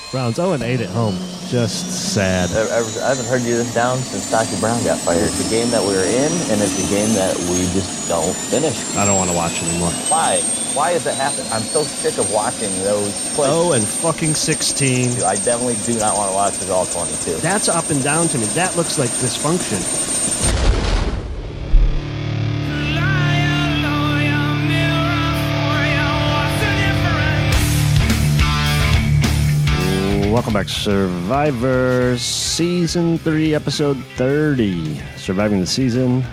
Browns 0-8 at home. Just sad. I haven't heard you this down since Dr. Brown got fired. It's a game that we were in, and it's a game that we just don't finish. I don't want to watch anymore. Why? Why does that happen? I'm so sick of watching those plays. 0-16. I definitely do not want to watch this all 22. That's up and down to me. That looks like dysfunction. Welcome back, Survivors, Season 3, Episode 30. Surviving the Season,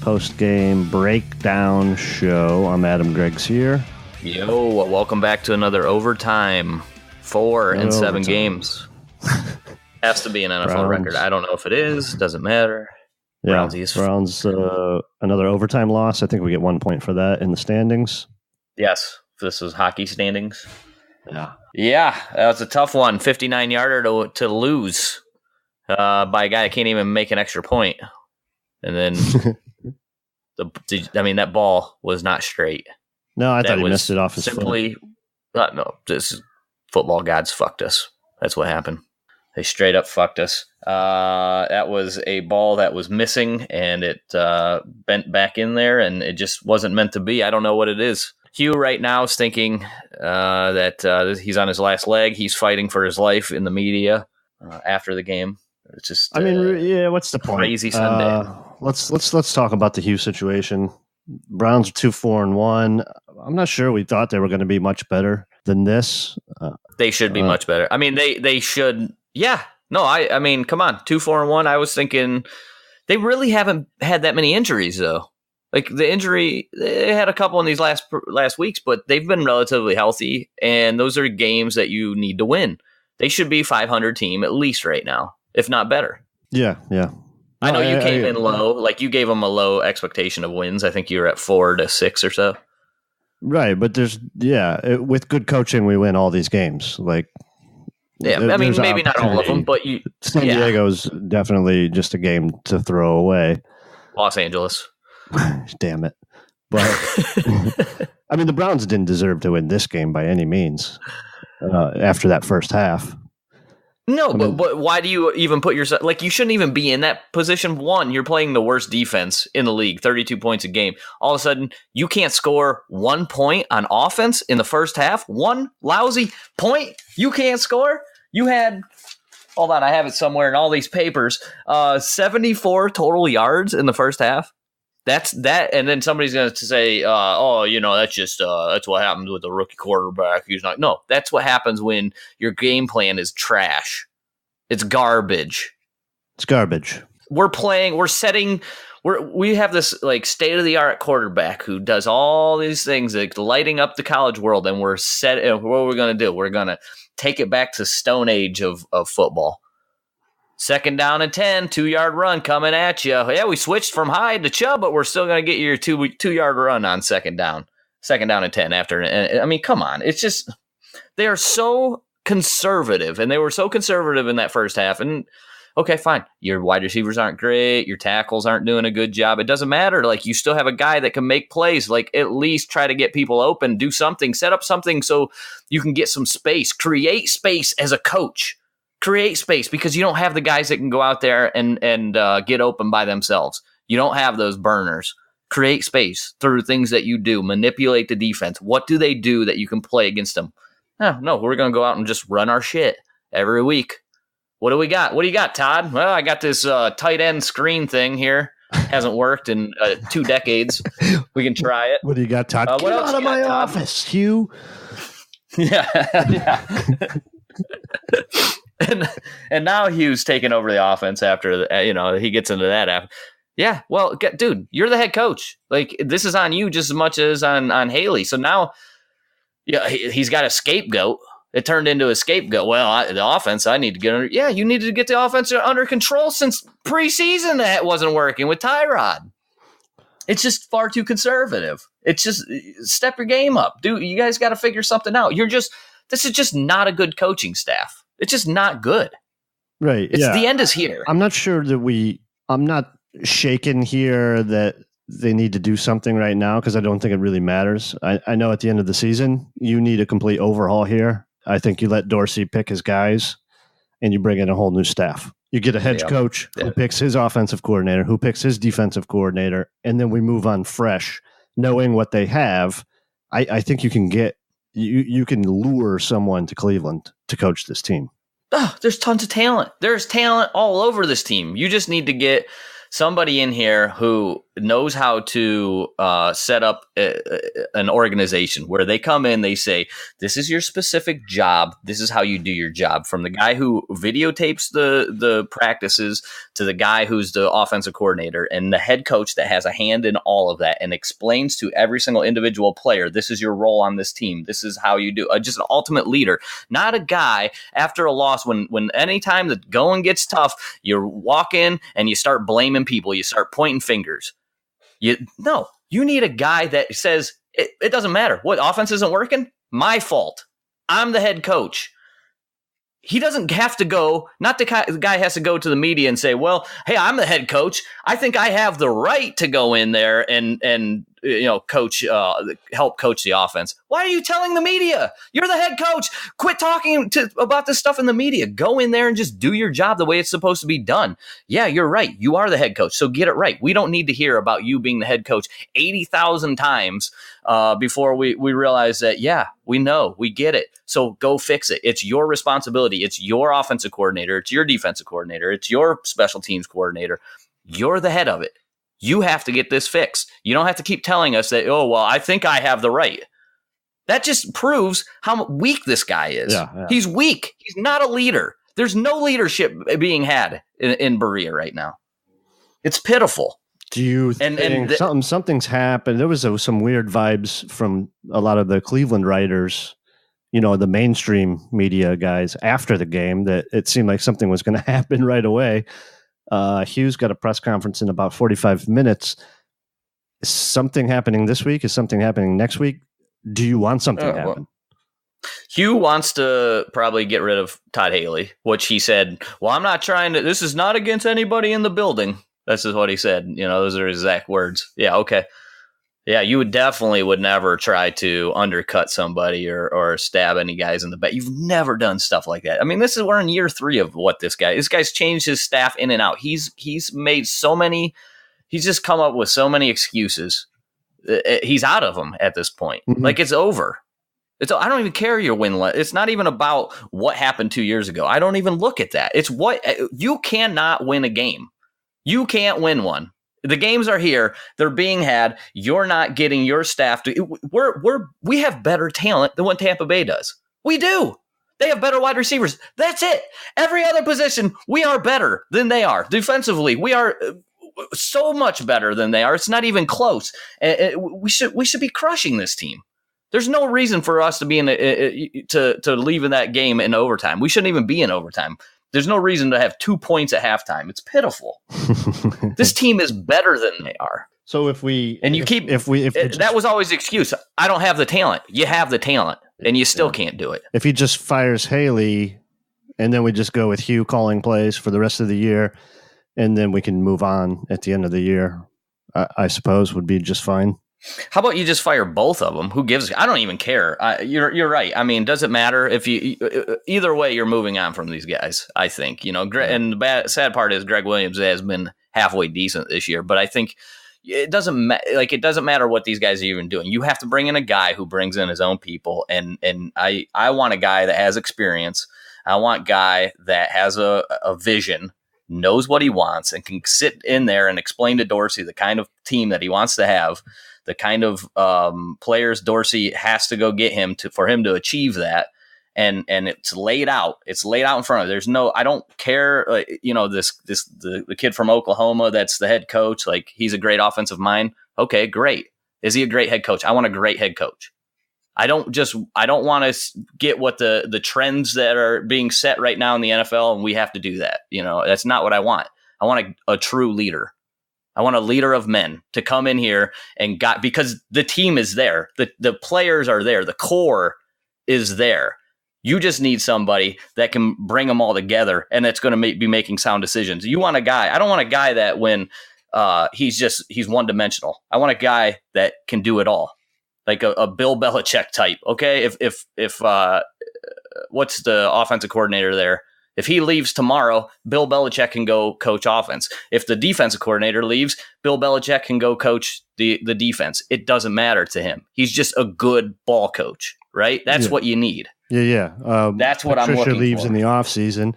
post-game breakdown show. I'm Adam Greggs here. Yo, welcome back to another overtime. 4 and 7 games. Has to be an NFL Browns. record. I don't know if it is. Doesn't matter. Browns, another overtime loss. I think we get 1 point for that in the standings. Yes, this is hockey standings. Yeah. Yeah, that was a tough one. 59-yarder to lose by a guy that can't even make an extra point. And then, that ball was not straight. No, I thought he missed it off his foot. This football gods fucked us. That's what happened. They straight up fucked us. That was a ball that was missing, and it bent back in there, and it just wasn't meant to be. I don't know what it is. Hugh right now is thinking that he's on his last leg. He's fighting for his life in the media after the game. It's just, what's the point? Crazy Sunday. Let's talk about the Hugh situation. Browns are 2-4-1. I'm not sure we thought they were going to be much better than this. They should be much better. I mean, they should. Yeah. No, I mean, come on, 2-4-1. I was thinking they really haven't had that many injuries though. Like the injury, they had a couple in these last weeks, but they've been relatively healthy, and those are games that you need to win. They should be 500 team at least right now, if not better. Yeah. I know you came in low, like you gave them a low expectation of wins. I think you were at 4-6 or so. Right, but with good coaching, we win all these games. Maybe not all of them, but San Diego's definitely just a game to throw away. Los Angeles. Damn it. But I mean, the Browns didn't deserve to win this game by any means after that first half. No, but why do you even put yourself, like, you shouldn't even be in that position. One, you're playing the worst defense in the league, 32 points a game. All of a sudden, you can't score 1 point on offense in the first half. 1 lousy point you can't score. You had, hold on, I have it somewhere in all these papers, 74 total yards in the first half. That's that, and then somebody's going to say, that's just that's what happens with the rookie quarterback. He's not. No, that's what happens when your game plan is trash. It's garbage. It's garbage. We have this like state of the art quarterback who does all these things, like lighting up the college world, and we're set. What are we going to do? We're going to take it back to Stone Age of football. 2nd down and 10, 2-yard run coming at you. Yeah, we switched from Hyde to Chubb, but we're still going to get you your 2-yard run on 2nd down. 2nd down and 10 after. And I mean, come on. It's just, they are so conservative, and they were so conservative in that first half. And okay, fine. Your wide receivers aren't great. Your tackles aren't doing a good job. It doesn't matter. Like, you still have a guy that can make plays. Like, at least try to get people open, do something, set up something so you can get some space, create space as a coach. Create space, because you don't have the guys that can go out there and get open by themselves. You don't have those burners. Create space through things that you do. Manipulate the defense. What do they do that you can play against them? No, we're going to go out and just run our shit every week. What do we got? What do you got, Todd? Well, I got this tight end screen thing here. Hasn't worked in 2 decades. We can try it. What do you got, Todd? Get out of my office, Hugh. Yeah. And now Hugh's taking over the offense after he gets into that after. Yeah, well, dude, you're the head coach. Like, this is on you just as much as on Haley. So now, he's got a scapegoat. It turned into a scapegoat. Well, the offense, I need to get under. Yeah, you needed to get the offense under control since preseason. That wasn't working with Tyrod. It's just far too conservative. It's just step your game up, dude. You guys got to figure something out. This is just not a good coaching staff. It's just not good. Right. The end is here. I'm not sure that I'm not shaken here that they need to do something right now, because I don't think it really matters. I know at the end of the season, you need a complete overhaul here. I think you let Dorsey pick his guys and you bring in a whole new staff. You get a head coach who picks his offensive coordinator, who picks his defensive coordinator, and then we move on fresh, knowing what they have. I think you can get you can lure someone to Cleveland to coach this team. Oh, there's tons of talent. There's talent all over this team. You just need to get somebody in here who knows how to set up an organization where they come in, they say, this is your specific job. This is how you do your job. From the guy who videotapes the practices to the guy who's the offensive coordinator and the head coach that has a hand in all of that and explains to every single individual player, this is your role on this team. This is how you do. Just an ultimate leader, not a guy after a loss when anytime the going gets tough, you walk in and you start blaming people. You start pointing fingers. You need a guy that says, it doesn't matter. What offense isn't working? My fault. I'm the head coach. He doesn't have to go, not the guy has to go to the media and say, well, hey, I'm the head coach. I think I have the right to go in there and coach, help coach the offense. Why are you telling the media? You're the head coach. Quit talking about this stuff in the media. Go in there and just do your job the way it's supposed to be done. Yeah, you're right. You are the head coach. So get it right. We don't need to hear about you being the head coach 80,000 times before we realize that, yeah, we know, we get it. So go fix it. It's your responsibility. It's your offensive coordinator. It's your defensive coordinator. It's your special teams coordinator. You're the head of it. You have to get this fixed. You don't have to keep telling us that, oh, well, I think I have the right. That just proves how weak this guy is. Yeah. He's weak. He's not a leader. There's no leadership being had in Berea right now. It's pitiful. Do you think something's happened? There was some weird vibes from a lot of the Cleveland writers, the mainstream media guys after the game, that it seemed like something was going to happen right away. Hughes got a press conference in about 45 minutes. Is something happening this week? Is something happening next week? Do you want something to happen? Hugh wants to probably get rid of Todd Haley, which he said, well, I'm not trying to, this is not against anybody in the building. This is what he said. Those are his exact words. Yeah, okay. Yeah, you would never try to undercut somebody or stab any guys in the back. You've never done stuff like that. I mean, we're in year 3 of what this guy's changed his staff in and out. He's just come up with so many excuses. He's out of them at this point. Mm-hmm. Like, it's over. I don't even care your win. It's not even about what happened 2 years ago. I don't even look at that. It's what you cannot win a game. You can't win one. The games are here. They're being had. You're not getting your staff to. We have better talent than what Tampa Bay does. We do. They have better wide receivers. That's it. Every other position, we are better than they are. Defensively, we are so much better than they are. It's not even close. We should be crushing this team. There's no reason for us to be to leave in that game in overtime. We shouldn't even be in overtime. There's no reason to have 2 points at halftime. It's pitiful. This team is better than they are. So if that was always the excuse. I don't have the talent. You have the talent, and you still can't do it. If he just fires Haley, and then we just go with Hugh calling plays for the rest of the year, and then we can move on at the end of the year, I suppose would be just fine. How about you just fire both of them? Who gives? I don't even care. You're right. I mean, does it matter if you? Either way, you're moving on from these guys. I think and the sad part is Greg Williams has been halfway decent this year, but I think it doesn't it doesn't matter what these guys are even doing. You have to bring in a guy who brings in his own people, and I want a guy that has experience. I want a guy that has a vision, knows what he wants, and can sit in there and explain to Dorsey the kind of team that he wants to have. The kind of players Dorsey has to go get him for him to achieve that, and it's laid out. It's laid out in front of. There's no. I don't care. The kid from Oklahoma that's the head coach. Like, he's a great offensive mind. Okay, great. Is he a great head coach? I want a great head coach. I don't want to get what the trends that are being set right now in the NFL, and we have to do that. That's not what I want. I want a true leader. I want a leader of men to come in here because the team is there. The players are there. The core is there. You just need somebody that can bring them all together, and that's going to be making sound decisions. You want a guy. I don't want a guy that when he's one dimensional. I want a guy that can do it all, like a Bill Belichick type. Okay, if what's the offensive coordinator there? If he leaves tomorrow, Bill Belichick can go coach offense. If the defensive coordinator leaves, Bill Belichick can go coach the defense. It doesn't matter to him. He's just a good ball coach, right? That's what you need. Yeah. That's what Patricia I'm looking leaves for. in the offseason.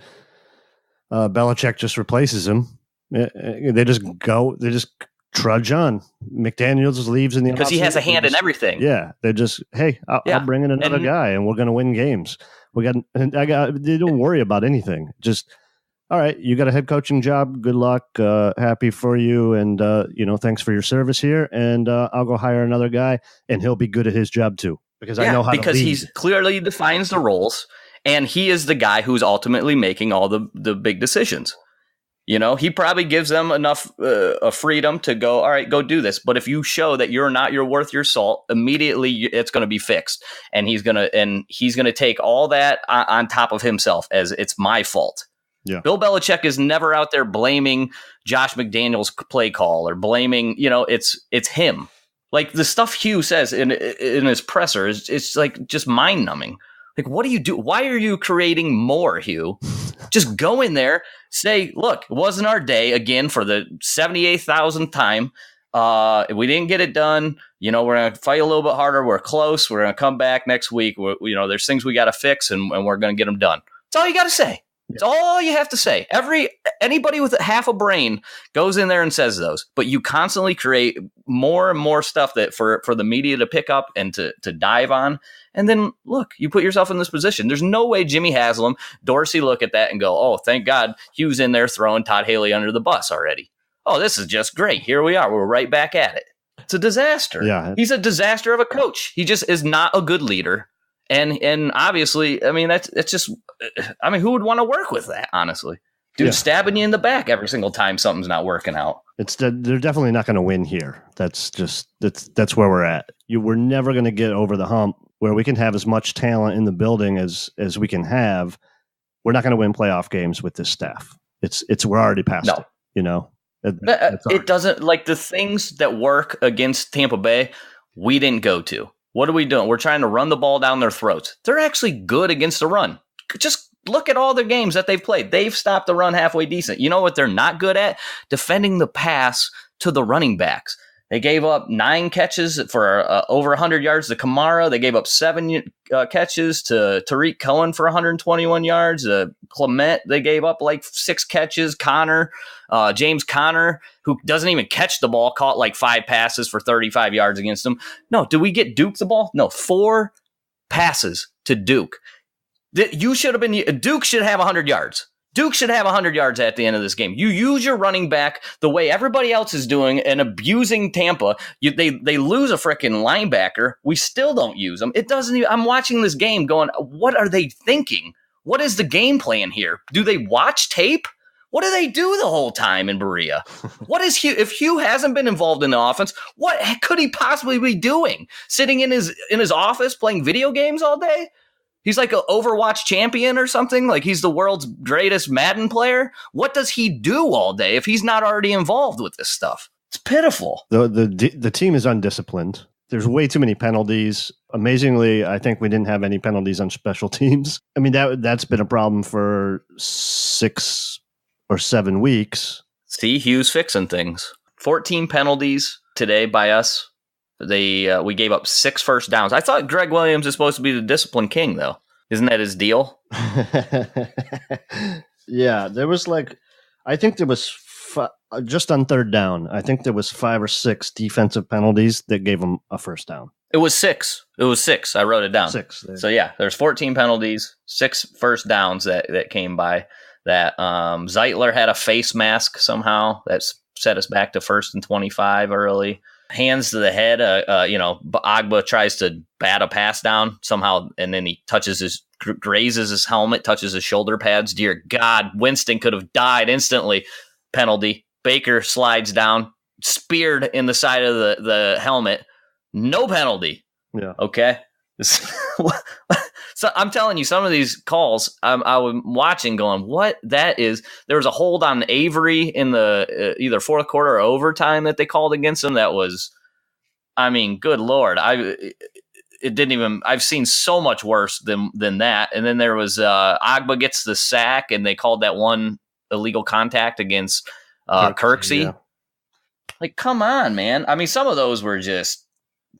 Belichick just replaces him. They just trudge on. McDaniels leaves in the because he has a hand in everything. Yeah, they're just, hey, I'll bring in another guy, and we're going to win games. They don't worry about anything. Just, all right, you got a head coaching job. Good luck. Happy for you, and thanks for your service here. And I'll go hire another guy, and he'll be good at his job too, because I know how to lead. Because he's clearly defines the roles, and he is the guy who's ultimately making all the big decisions. He probably gives them enough freedom to go, all right, go do this. But if you show that you're worth your salt, immediately it's going to be fixed. And he's going to take all that on top of himself as it's my fault. Yeah. Bill Belichick is never out there blaming Josh McDaniels' play call or blaming, it's him. Like the stuff Hugh says in his presser it's like just mind numbing. Like, what do you do? Why are you creating more, Hugh? Just go in there, say, look, it wasn't our day again for the 78,000th time. We didn't get it done. We're going to fight a little bit harder. We're close. We're going to come back next week. There's things we got to fix, and we're going to get them done. That's all you got to say. It's all you have to say. Anybody with half a brain goes in there and says those, but you constantly create more and more stuff that for the media to pick up and to dive on. And then look, you put yourself in this position. There's no way Jimmy Haslam, Dorsey look at that and go, oh, thank God Hugh's in there throwing Todd Haley under the bus already. Oh, this is just great. Here we are. We're right back at it. It's a disaster. Yeah. He's a disaster of a coach. He just is not a good leader. And obviously, I mean, it's just, I mean, who would want to work with that, honestly? Dude, stabbing you in the back every single time something's not working out. They're definitely not going to win here. That's where we're at. We're never going to get over the hump where we can have as much talent in the building as we can have. We're not going to win playoff games with this staff. We're already past it. It doesn't, like the things that work against Tampa Bay, we didn't go to. What are we doing? We're trying to run the ball down their throats. They're actually good against the run. Just look at all the games that they've played. They've stopped the run halfway decent. You know what they're not good at? Defending the pass to the running backs. They gave up 9 catches for over 100 yards to Kamara. They gave up 7 catches to Tariq Cohen for 121 yards. Clement, they gave up like 6 catches. James Conner, who doesn't even catch the ball, caught like 5 passes for 35 yards against them. No, did we get Duke the ball? No, 4 passes to Duke. Duke should have 100 yards. Duke should have 100 yards at the end of this game. You use your running back the way everybody else is doing and abusing Tampa. They lose a freaking linebacker. We still don't use them. It doesn't even, I'm watching this game going, what are they thinking? What is the game plan here? Do they watch tape? What do they do the whole time in Berea? What is Hugh? If Hugh hasn't been involved in the offense, what could he possibly be doing? Sitting in his office playing video games all day? He's like an Overwatch champion or something. Like he's the world's greatest Madden player. What does he do all day if he's not already involved with this stuff? It's pitiful. The team is undisciplined. There's way too many penalties. Amazingly, I think we didn't have any penalties on special teams. I mean, that's been a problem for 6 or 7 weeks. See, Hugh's fixing things. 14 penalties today by us. We gave up 6 first downs. I thought Greg Williams is supposed to be the discipline king, though. Isn't that his deal? Yeah, there was I think there was just on 3rd down. I think there was 5 or 6 defensive penalties that gave him a first down. It was 6. I wrote it down. 6. So yeah, there's 14 penalties, 6 first downs that came by. That Zeitler had a face mask somehow that set us back to 1st and 25 early. Hands to the head. Agba tries to bat a pass down somehow, and then he grazes his helmet, touches his shoulder pads. Dear God, Winston could have died instantly. Penalty. Baker slides down, speared in the side of the helmet. No penalty. Yeah. Okay. So I'm telling you, some of these calls I was watching going, what that is. There was a hold on Avery in the either 4th quarter or overtime that they called against him. That was, I mean, good Lord. it didn't even. I've seen so much worse than that. And then there was Agba gets the sack, and they called that one illegal contact against Kirksey. Yeah. Like, come on, man. I mean, some of those were just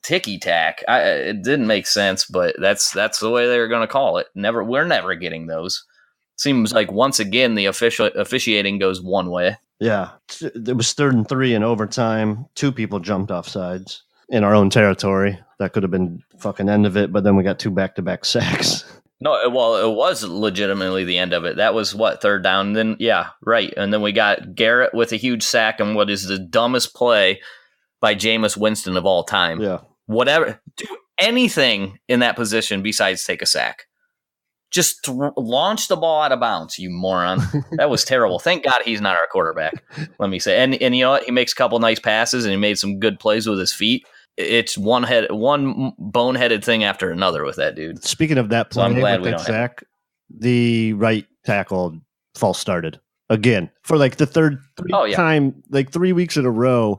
ticky tack. It didn't make sense, but that's the way they were going to call it. We're never getting those. Seems like once again the officiating goes one way. Yeah, it was 3rd and 3 in overtime. 2 people jumped off sides in our own territory. That could have been fucking end of it, but then we got 2 back-to-back sacks. No, well, it was legitimately the end of it. That was what, 3rd down? And then, yeah, right. And then we got Garrett with a huge sack and what is the dumbest play by Jameis Winston of all time. Yeah. Whatever. Do anything in that position besides take a sack. Just launch the ball out of bounds, you moron. That was terrible. Thank God he's not our quarterback, let me say. And you know what? He makes a couple nice passes and he made some good plays with his feet. It's one boneheaded thing after another with that dude. Speaking of that play, so I'm glad we don't sack, the right tackle false started again for like the third time, like 3 weeks in a row.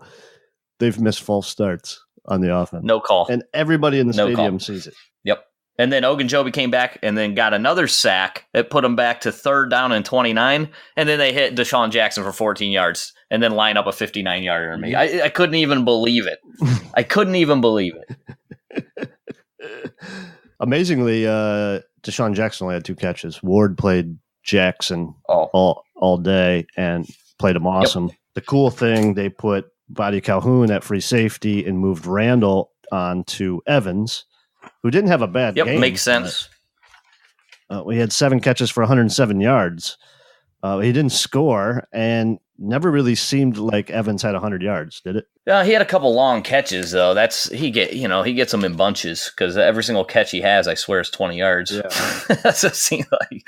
They've missed false starts on the offense. No call, and everybody in the stadium sees it. Yep. And then Ogunjobi came back and then got another sack that put him back to 3rd down and 29. And then they hit Deshaun Jackson for 14 yards and then line up a 59-yarder on me. I couldn't even believe it. I couldn't even believe it. Amazingly, Deshaun Jackson only had 2 catches. Ward played Jackson all day and played him awesome. Yep. The cool thing, they put Buddy Calhoun at free safety and moved Randall on to Evans, who didn't have a bad game. Makes sense. We had 7 catches for 107 yards. He didn't score and never really seemed like Evans had 100 yards, did it? Yeah, he had a couple long catches though. He gets them in bunches because every single catch he has, I swear, is 20 yards. Yeah, that seems like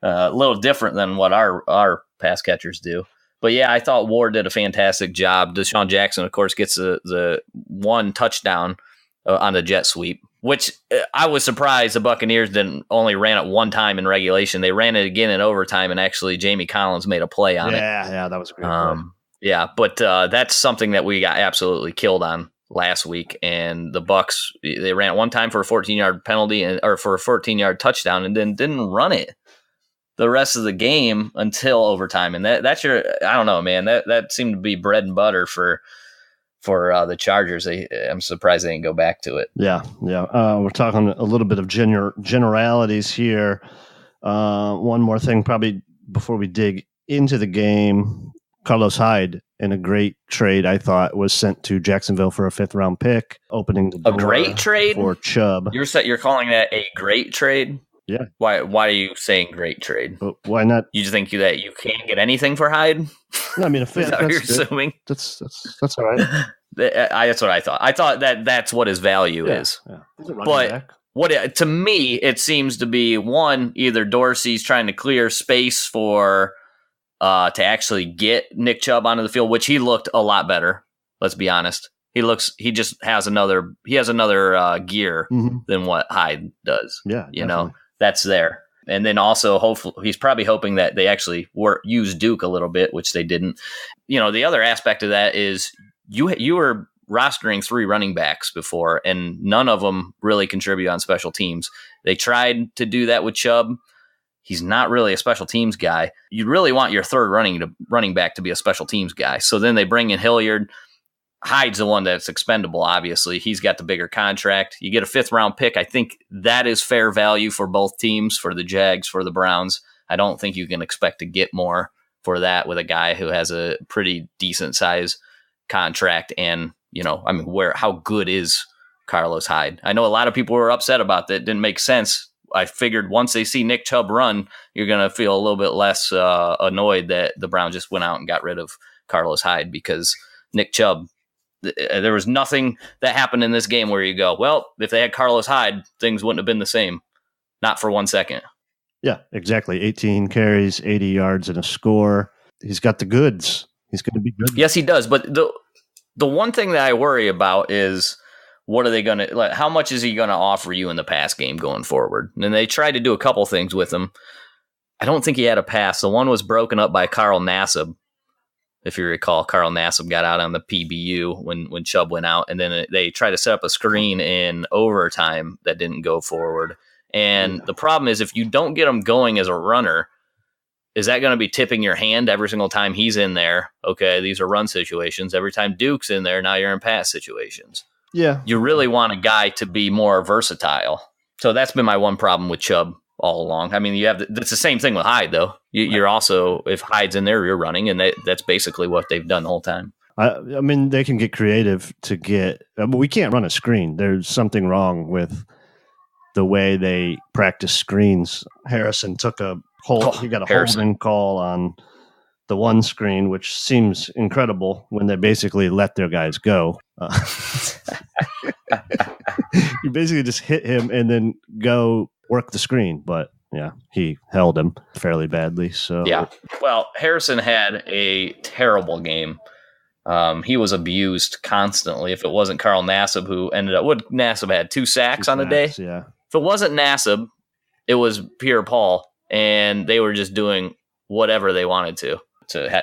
a little different than what our pass catchers do. But yeah, I thought Ward did a fantastic job. Deshaun Jackson, of course, gets the 1 touchdown on the jet sweep, which I was surprised the Buccaneers didn't only ran it 1 time in regulation. They ran it again in overtime, and actually Jamie Collins made a play on it. Yeah, that was a great play. Yeah, but that's something that we got absolutely killed on last week. And the Bucs, they ran it 1 time for a 14-yard penalty or for a 14-yard touchdown, and then didn't run it the rest of the game until overtime. And that's I don't know, man. That seemed to be bread and butter for the Chargers. I'm surprised they didn't go back to it. Yeah. We're talking a little bit of generalities here. One more thing, probably before we dig into the game. Carlos Hyde, in a great trade, I thought, was sent to Jacksonville for a 5th-round pick, opening the door a great trade for Chubb. You're calling that a great trade? Yeah. Why are you saying great trade? But why not? You just think that you can't get anything for Hyde? No, I mean, a 5th. Is that what you're assuming? That's all right. That's what I thought. I thought that's what his value is. Yeah. But to me, it seems to be one, either Dorsey's trying to clear space for to actually get Nick Chubb onto the field, which he looked a lot better. Let's be honest. He just has another gear than what Hyde does. Yeah, you know, that's there. And then also, hopefully, he's probably hoping that they actually use Duke a little bit, which they didn't. You know, the other aspect of that is you were rostering 3 running backs before, and none of them really contribute on special teams. They tried to do that with Chubb. He's not really a special teams guy. You really want your 3rd running back to be a special teams guy. So then they bring in Hilliard. Hyde's the one that's expendable, obviously. He's got the bigger contract. You get a 5th-round pick. I think that is fair value for both teams, for the Jags, for the Browns. I don't think you can expect to get more for that with a guy who has a pretty decent size contract. And, you know, I mean, how good is Carlos Hyde? I know a lot of people were upset about that. It didn't make sense. I figured once they see Nick Chubb run, you're going to feel a little bit less annoyed that the Browns just went out and got rid of Carlos Hyde, because Nick Chubb, there was nothing that happened in this game where you go, well, if they had Carlos Hyde, things wouldn't have been the same. Not for 1 second. Yeah, exactly. 18 carries, 80 yards, and a score. He's got the goods. He's going to be good. Yes, he does. But the one thing that I worry about is, what are they going to, like, how much is he going to offer you in the pass game going forward? And they tried to do a couple things with him. I don't think he had a pass. The one was broken up by Carl Nassib. If you recall, Carl Nassib got out on the PBU when Chubb went out, and then they tried to set up a screen in overtime that didn't go forward. And the problem is, if you don't get him going as a runner, is that going to be tipping your hand every single time he's in there? Okay, these are run situations. Every time Duke's in there, now you're in pass situations. Yeah. You really want a guy to be more versatile. So that's been my one problem with Chubb all along. I mean, it's the same thing with Hyde, though. You're also, if Hyde's in there, you're running, and that's basically what they've done the whole time. I mean, they can get creative to get. We can't run a screen. There's something wrong with the way they practice screens. Harrison took a hold. He got a holding call on the one screen, which seems incredible when they basically let their guys go. You basically just hit him and then go work the screen. But yeah, he held him fairly badly. So yeah. Well, Harrison had a terrible game. He was abused constantly. If it wasn't Carl Nassib, who ended up, Nassib had 2 sacks on the day. Yeah. If it wasn't Nassib, it was Pierre Paul, and they were just doing whatever they wanted to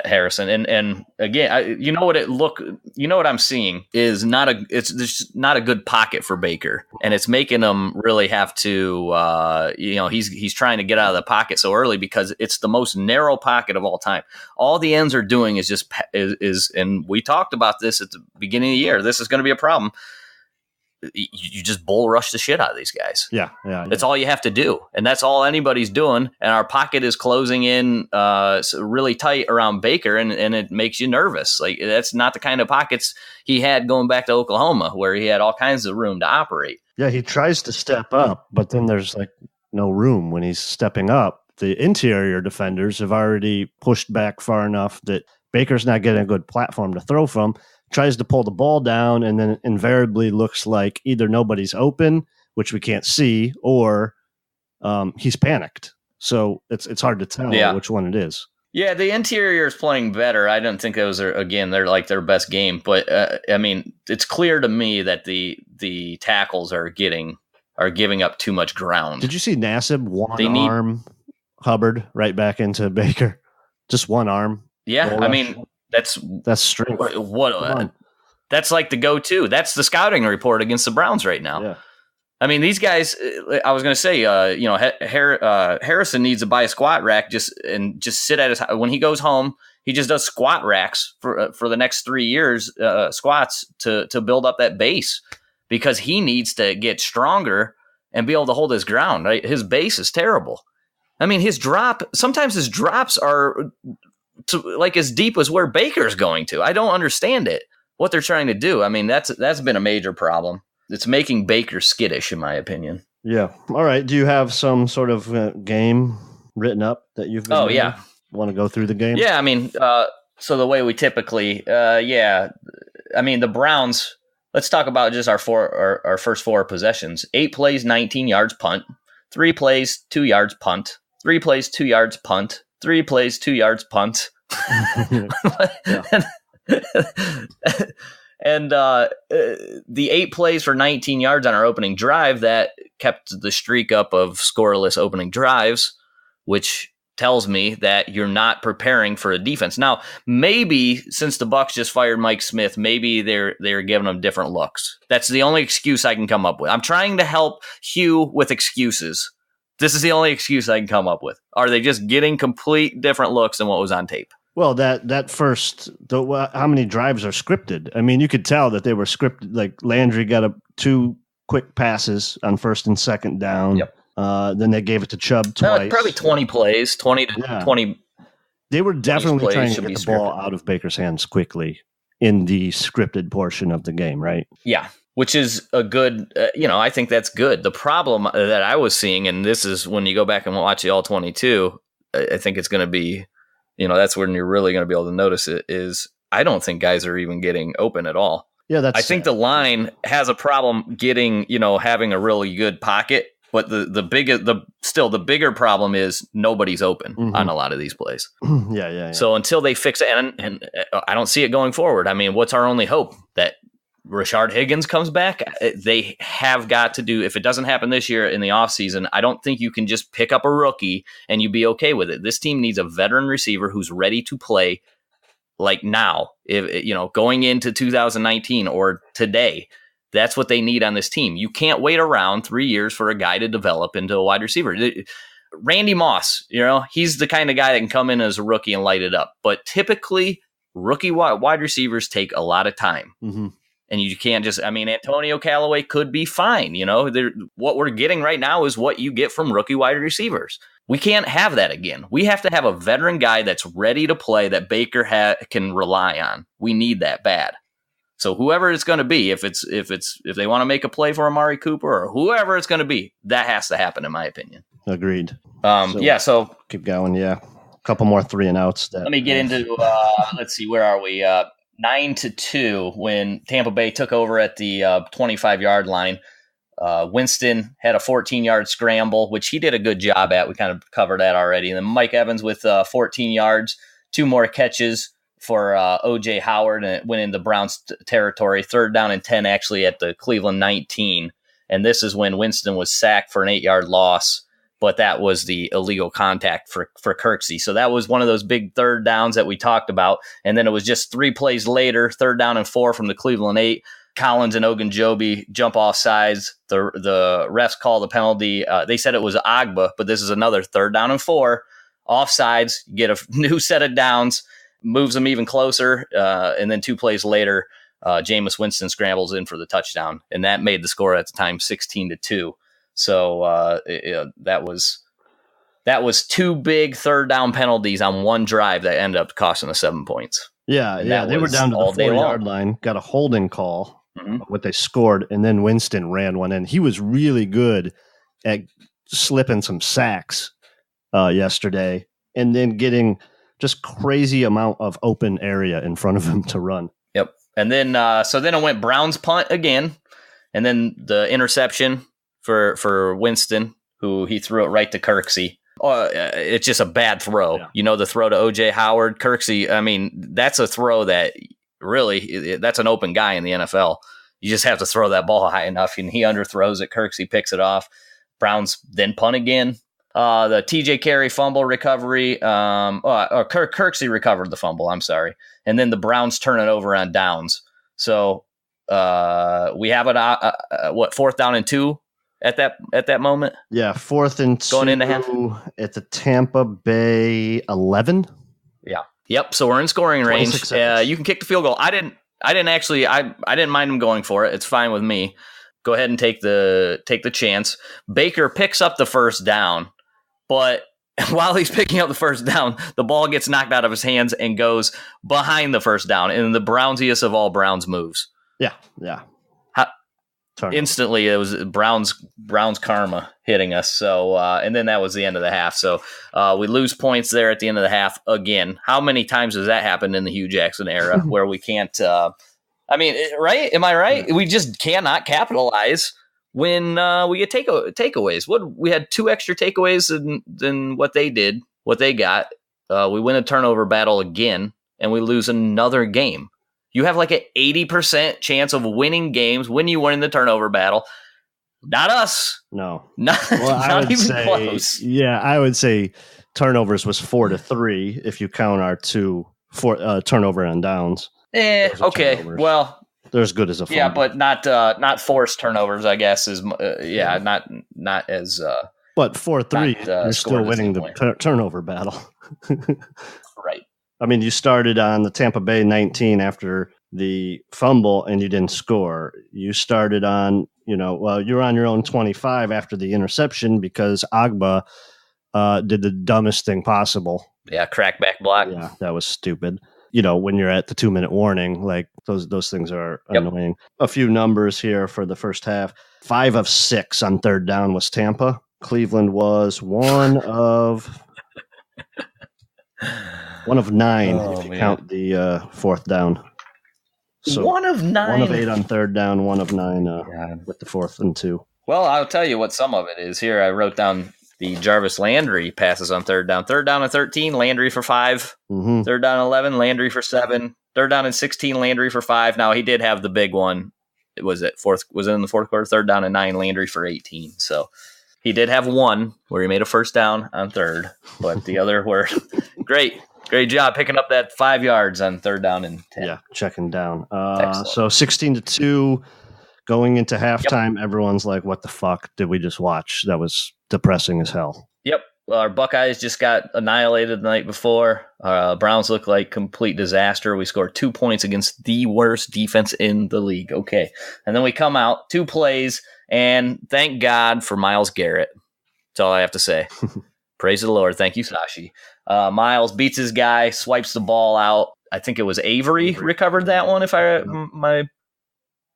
Harrison. And again, you know what I'm seeing is it's just not a good pocket for Baker, and it's making him really have to, he's trying to get out of the pocket so early because it's the most narrow pocket of all time. All the ends are doing is, and we talked about this at the beginning of the year. This is going to be a problem. You just bull rush the shit out of these guys. Yeah. That's all you have to do. And that's all anybody's doing. And our pocket is closing in really tight around Baker, and it makes you nervous. Like, that's not the kind of pockets he had going back to Oklahoma, where he had all kinds of room to operate. Yeah, he tries to step up, but then there's like no room when he's stepping up. The interior defenders have already pushed back far enough that Baker's not getting a good platform to throw from. Tries to pull the ball down, and then invariably looks like either nobody's open, which we can't see, or he's panicked. So it's hard to tell which one it is. Yeah, the interior is playing better. I don't think those are, again, they're like their best game. But, I mean, it's clear to me that the tackles are giving up too much ground. Did you see Nassib arm Hubbard right back into Baker? Just one arm. Yeah, I mean... That's strength. That's like the go-to. That's the scouting report against the Browns right now. Yeah. I mean, these guys. I was going to say, Harrison needs to buy a squat rack just sit at his. When he goes home, he just does squat racks for the next 3 years, squats to build up that base, because he needs to get stronger and be able to hold his ground. Right? His base is terrible. I mean, sometimes his drops are to like as deep as where Baker's going to. I don't understand it. What they're trying to do. I mean, that's been a major problem. It's making Baker skittish, in my opinion. Yeah. All right. Do you have some sort of game written up that you've been reading? Want to go through the game? Yeah. I mean, so the way we typically, I mean, the Browns. Let's talk about just our first 4 possessions. 8 plays, 19 yards, punt. 3 plays, 2 yards, punt. 3 plays, 2 yards, punt. 3 plays, 2 yards, punt. And the 8 plays for 19 yards on our opening drive, that kept the streak up of scoreless opening drives, which tells me that you're not preparing for a defense. Now, maybe since the Bucs just fired Mike Smith, maybe they're giving them different looks. That's the only excuse I can come up with. I'm trying to help Hugh with excuses. This is the only excuse I can come up with. Are they just getting complete different looks than what was on tape? Well, that first, how many drives are scripted? I mean, you could tell that they were scripted. Like Landry got 2 quick passes on first and second down. Yep. Then they gave it to Chubb twice. Probably 20 plays, 20 to 20. They were definitely trying to get the ball out of Baker's hands quickly in the scripted portion of the game, right? Yeah. Which is a good, I think that's good. The problem that I was seeing, and this is when you go back and watch the All-22, I think it's going to be, that's when you're really going to be able to notice it, is I don't think guys are even getting open at all. Yeah, I think the line has a problem getting, having a really good pocket, but the bigger problem is nobody's open on a lot of these plays. Yeah. So until they fix it, and I don't see it going forward. I mean, what's our only hope? That Rashard Higgins comes back? They have got to do, if it doesn't happen this year in the offseason, I don't think you can just pick up a rookie and you be okay with it. This team needs a veteran receiver who's ready to play like now, if going into 2019 or today. That's what they need on this team. You can't wait around 3 years for a guy to develop into a wide receiver. Randy Moss, he's the kind of guy that can come in as a rookie and light it up. But typically, rookie wide receivers take a lot of time. Mm-hmm. And you can't Antonio Callaway could be fine. What we're getting right now is what you get from rookie wide receivers. We can't have that again. We have to have a veteran guy that's ready to play that Baker can rely on. We need that bad. So whoever it's going to be, if they want to make a play for Amari Cooper or whoever it's going to be, that has to happen, in my opinion. Agreed. So keep going. Yeah, a couple more 3 and outs. Let me get into. Let's see, where are we? 9-2 when Tampa Bay took over at the 25-yard line. Winston had a 14-yard scramble, which he did a good job at. We kind of covered that already. And then Mike Evans with 14 yards, 2 more catches for O.J. Howard, and it went into Browns territory. 3rd down and 10 actually at the Cleveland 19. And this is when Winston was sacked for an 8-yard loss, but that was the illegal contact for Kirksey. So that was one of those big 3rd downs that we talked about. And then it was just 3 plays later, 3rd down and 4 from the Cleveland 8. Collins and Ogunjobi jump off sides. The refs call the penalty. They said it was Agba, but this is another 3rd down and 4. Offsides, you get a new set of downs. Moves them even closer, and then 2 plays later, Jameis Winston scrambles in for the touchdown, and that made the score at the time 16-2. So that was 2 big 3rd down penalties on one drive that ended up costing us 7 points. Yeah, they were down to the 4-yard line, got a holding call, what they scored, and then Winston ran one in. He was really good at slipping some sacks yesterday, and then getting just crazy amount of open area in front of him to run. Yep. And then then it went Browns punt again. And then the interception for Winston, who he threw it right to Kirksey. It's just a bad throw. Yeah. The throw to O.J. Howard, Kirksey, that's a throw that really, that's an open guy in the NFL. You just have to throw that ball high enough, and he underthrows it. Kirksey picks it off. Browns then punt again. The TJ Carey fumble recovery, Kirksey recovered the fumble, I'm sorry. And then the Browns turn it over on downs. So we have it, 4th down and 2 at that moment? Yeah, 4th and 2 going into half at the Tampa Bay 11. Yeah. Yep. So we're in scoring range. You can kick the field goal. I didn't mind him going for it. It's fine with me. Go ahead and take the chance. Baker picks up the 1st down. But while he's picking up the 1st down, the ball gets knocked out of his hands and goes behind the 1st down. And the Brownsiest of all Browns moves. Yeah. Instantly, it was Browns karma hitting us. So, and then that was the end of the half. So we lose points there at the end of the half again. How many times has that happened in the Hugh Jackson era where we can't? Right? Am I right? Yeah. We just cannot capitalize when we get takeaways. We had 2 extra takeaways than what they did, what they got. We win a turnover battle again, and we lose another game. You have like an 80% chance of winning games when you win the turnover battle. Not us. No. Not even close. Yeah, I would say turnovers was 4-3 if you count our 2 turnover and downs. Okay. Turnovers. Well, they're as good as a fumble. Yeah, but not forced turnovers, I guess, is not as. But 4-3, you're still winning the turnover battle. Right. You started on the Tampa Bay 19 after the fumble and you didn't score. You started on, you're on your own 25 after the interception because Agba did the dumbest thing possible. Yeah, crackback block. Yeah, that was stupid. When you're at the 2-minute warning, like those things are annoying. A few numbers here for the first half. 5 of 6 on 3rd down was Tampa. Cleveland was 1 of 9 if you count the 4th down. So 1 of 9. 1 of 8 on 3rd down, 1 of 9 with the 4th and 2. Well, I'll tell you what some of it is. Here I wrote down the Jarvis Landry passes on 3rd down. 3rd down and 13, Landry for 5. 3rd down and 11, Landry for 7. 3rd down and 16, Landry for 5. Now he did have the big one. Was it in the 4th quarter? 3rd down and 9, Landry for 18. So he did have one where he made a 1st down on 3rd, but the other were great. Great job picking up that 5 yards on 3rd down and 10. Yeah, checking down. So 16-2 going into halftime. Yep. Everyone's like, what the fuck did we just watch? That was depressing as hell. Yep. Our Buckeyes just got annihilated the night before. Browns look like complete disaster. We scored 2 points against the worst defense in the league. Okay. And then we come out, 2 plays, and thank God for Myles Garrett. That's all I have to say. Praise the Lord. Thank you, Sashi. Myles beats his guy, swipes the ball out. I think it was Avery recovered that one, if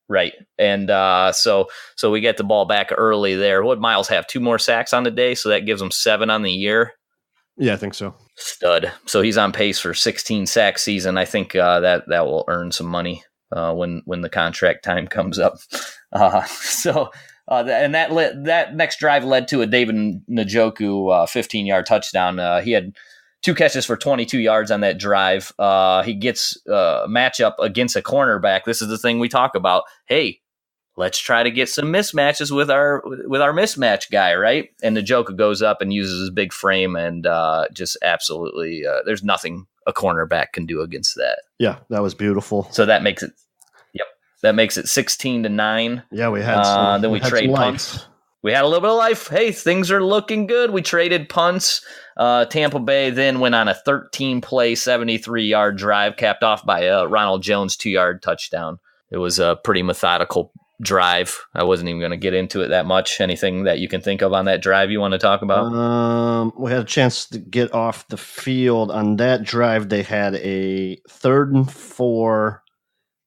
right. And so we get the ball back early there. What Myles have? 2 more sacks on the day, so that gives him 7 on the year. Yeah, I think so. Stud. So he's on pace for 16 sack season. I think that will earn some money when the contract time comes up. And that next drive led to a David Njoku 15-yard touchdown. He had 2 catches for 22 yards on that drive. He gets a matchup against a cornerback. This is the thing we talk about. Hey, let's try to get some mismatches with our mismatch guy, right? And Njoku goes up and uses his big frame and just absolutely there's nothing a cornerback can do against that. Yeah, that was beautiful. So that makes it 16-9. Yeah, we had then we trade punts. We had a little bit of life. Hey, things are looking good. We traded punts. Tampa Bay then went on a 13-play, 73-yard drive, capped off by a Ronald Jones 2-yard touchdown. It was a pretty methodical drive. I wasn't even going to get into it that much. Anything that you can think of on that drive you want to talk about? We had a chance to get off the field. On that drive, they had a 3rd and 4.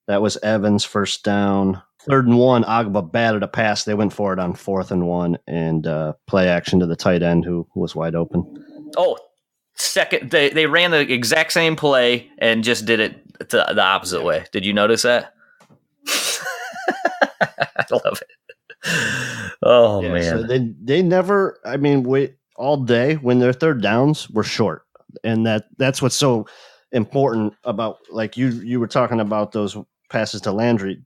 That was Evans' first down. 3rd and 1, Agba batted a pass. They went for it on 4th and 1 and play action to the tight end who was wide open. Oh, second. They ran the exact same play and just did it the opposite way. Did you notice that? I love it. Oh, yeah, man. So they never, wait all day when their 3rd downs were short. And that's what's so important about, like you were talking about those passes to Landry.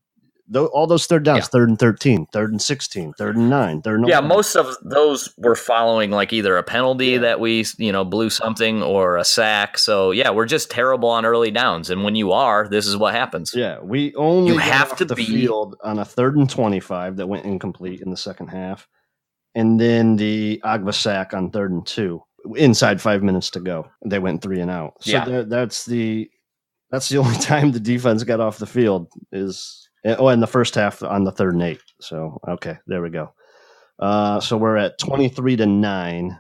All those 3rd downs, 3rd and 13, 3rd and 16, 3rd and 9, 3rd and 11. Yeah, most of those were following like either a penalty that we, blew something or a sack. So yeah, we're just terrible on early downs. And when you are, this is what happens. Yeah, we only got off the field on a 3rd and 25 that went incomplete in the second half. And then the Agba sack on 3rd and 2 inside 5 minutes to go. They went 3 and out. So that's the only time the defense got off the field is – in the first half on the 3rd and 8. So, okay, there we go. So we're at 23-9.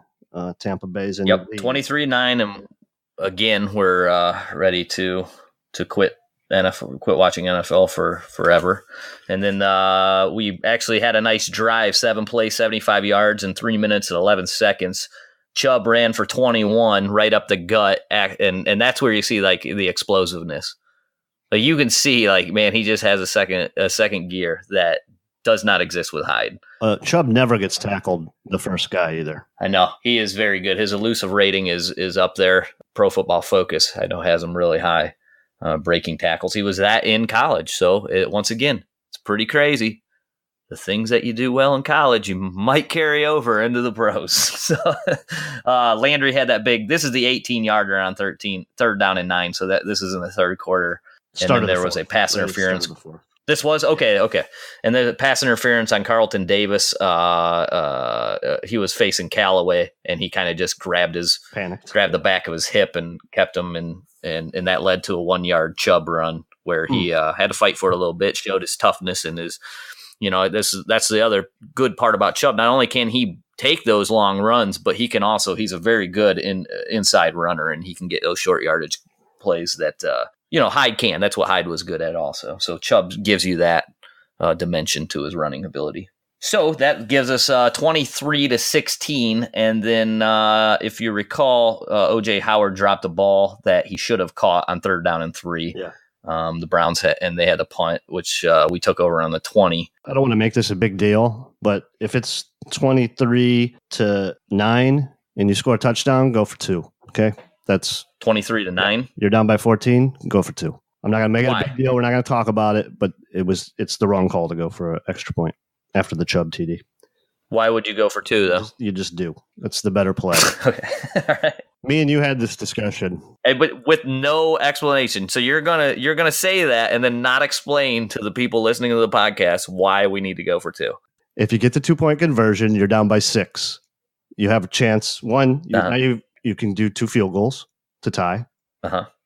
Tampa Bay's in the lead. 23-9. And again, we're ready to quit watching NFL for forever. And then we actually had a nice drive, 7 plays, 75 yards in 3 minutes and 11 seconds. Chubb ran for 21 right up the gut. And that's where you see like the explosiveness. Like you can see, like, man, he just has a second gear that does not exist with Hyde. Chubb never gets tackled the first guy either. I know. He is very good. His elusive rating is up there. Pro Football Focus, I know, has him really high. Breaking tackles. He was that in college. So, once again, it's pretty crazy. The things that you do well in college, you might carry over into the pros. So, Landry had that big – this is the 18-yarder on 3rd down and 9. So, this is in the 3rd quarter. And then there was a pass interference. This was okay. And then the pass interference on Carlton Davis. He was facing Callaway, and he kind of just grabbed the back of his hip and kept him, and that led to a 1-yard Chubb run where he had to fight for it a little bit, showed his toughness and his, that's the other good part about Chubb. Not only can he take those long runs, but he can also, he's a very good inside runner, and he can get those short yardage plays that. Hyde can. That's what Hyde was good at also. So Chubb gives you that dimension to his running ability. So that gives us 23-16. And then if you recall, O.J. Howard dropped a ball that he should have caught on 3rd down and 3. Yeah. The Browns had, and they had a punt, which we took over on the 20. I don't want to make this a big deal, but if it's 23-9 and you score a touchdown, go for 2. Okay. That's 23-9. You're down by 14. Go for 2. I'm not gonna make it a big deal. We're not gonna talk about it, but it's the wrong call to go for an extra point after the Chubb TD. Why would you go for 2 though? You just do. That's the better play. Okay. All right. Me and you had this discussion. But with no explanation. So you're gonna say that and then not explain to the people listening to the podcast why we need to go for 2. If you get the 2-point conversion, you're down by 6. You have a chance. One, now you can do 2 field goals to tie.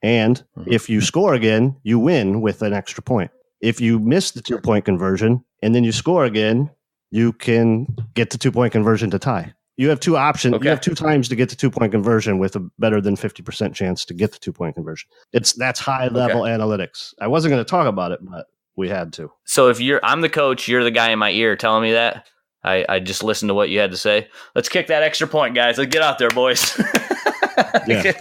And if you score again, you win with an extra point. If you miss the 2-point conversion and then you score again, you can get the 2-point conversion to tie. You have 2 options. Okay. You have 2 times to get the 2-point conversion with a better than 50% chance to get the 2-point conversion. That's high level analytics. I wasn't going to talk about it, but we had to. So if I'm the coach, you're the guy in my ear telling me that. I just listened to what you had to say. Let's kick that extra point, guys. Let's get out there, boys. Yeah.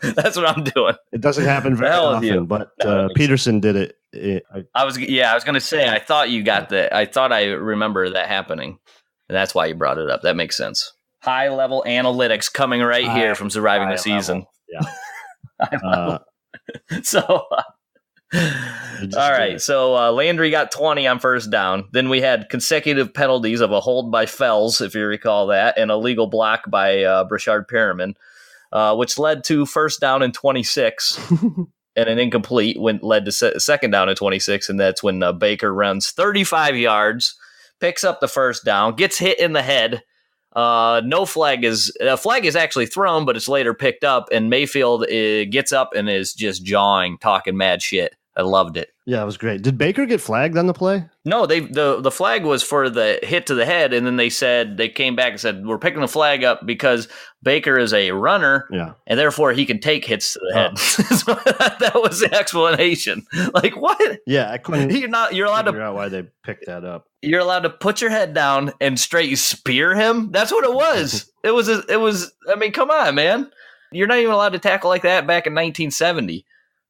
That's what I'm doing. It doesn't happen very often, but Peterson did it. I was going to say, I thought you got that. I thought I remember that happening. And that's why you brought it up. That makes sense. High level analytics coming right here from Surviving the Season. Yeah. So, all right. So Landry got 20 on first down. Then we had consecutive penalties of a hold by Fells, if you recall that, and a legal block by Brashard Perriman, which led to first down and 26. And an incomplete led to second down and 26. And that's when Baker runs 35 yards. Picks up the first down, gets hit in the head. No flag is actually thrown, but it's later picked up. And Mayfield gets up and is just jawing, talking mad shit. I loved it. Yeah, it was great. Did Baker get flagged on the play? No, the flag was for the hit to the head, and then they came back and said we're picking the flag up because Baker is a runner, and therefore he can take hits to the head. So that was the explanation. Like what? Yeah, I couldn't. You're allowed to figure out why they picked that up. You're allowed to put your head down and straight spear him. That's what it was. It was. I mean, come on, man. You're not even allowed to tackle like that back in 1970.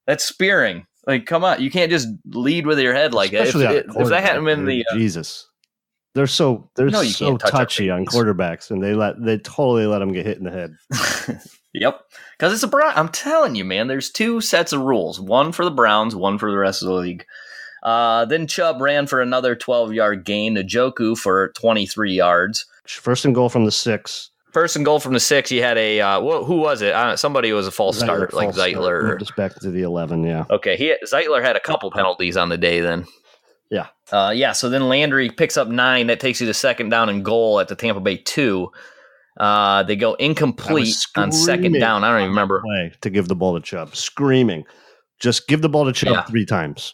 That's spearing. Like, come on. You can't just lead with your head like that. If that hadn't been the Jesus. They're so touchy on quarterbacks, and they totally let them get hit in the head. Yep. Because it's a Brown. I'm telling you, man, there's 2 sets of rules. One for the Browns, one for the rest of the league. Then Chubb ran for another 12-yard gain. Njoku for 23 yards. First and goal from the 6. First and goal from the 6, he had a who was it? Somebody was a false start, like Zeitler. Just back to the 11, yeah. Okay, Zeitler had a couple penalties on the day then. Yeah. So then Landry picks up 9. That takes you to second down and goal at the Tampa Bay 2. They go incomplete on second down. I don't even remember. To give the ball to Chubb. Screaming. Just give the ball to Chubb 3 times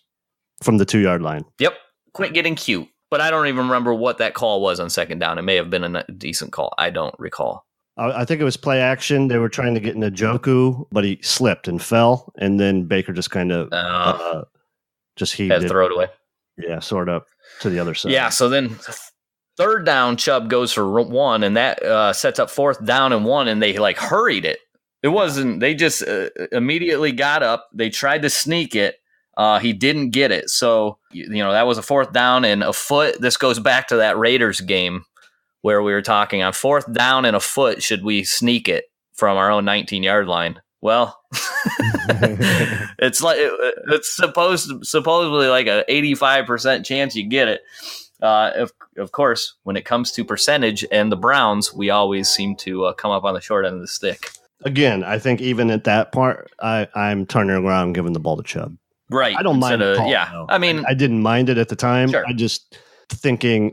from the 2-yard line. Yep. Quit getting cute. But I don't even remember what that call was on second down. It may have been a decent call. I don't recall. I think it was play action. They were trying to get Njoku, but he slipped and fell. And then Baker just kind of just heaved it. Throw it away. Yeah, sort of to the other side. Yeah, so then third down, Chubb goes for 1, and that sets up fourth down and 1, and they hurried it. It wasn't. They just immediately got up. They tried to sneak it. He didn't get it. So, that was a fourth down and a foot. This goes back to that Raiders game where we were talking on fourth down and a foot. Should we sneak it from our own 19-yard line? Well, it's supposedly like a 85% chance you get it. Of course, when it comes to percentage and the Browns, we always seem to come up on the short end of the stick. Again, I think even at that part, I'm turning around and giving the ball to Chubb. Right. I don't mind it. Yeah. I mean, I didn't mind it at the time. Sure. I just thinking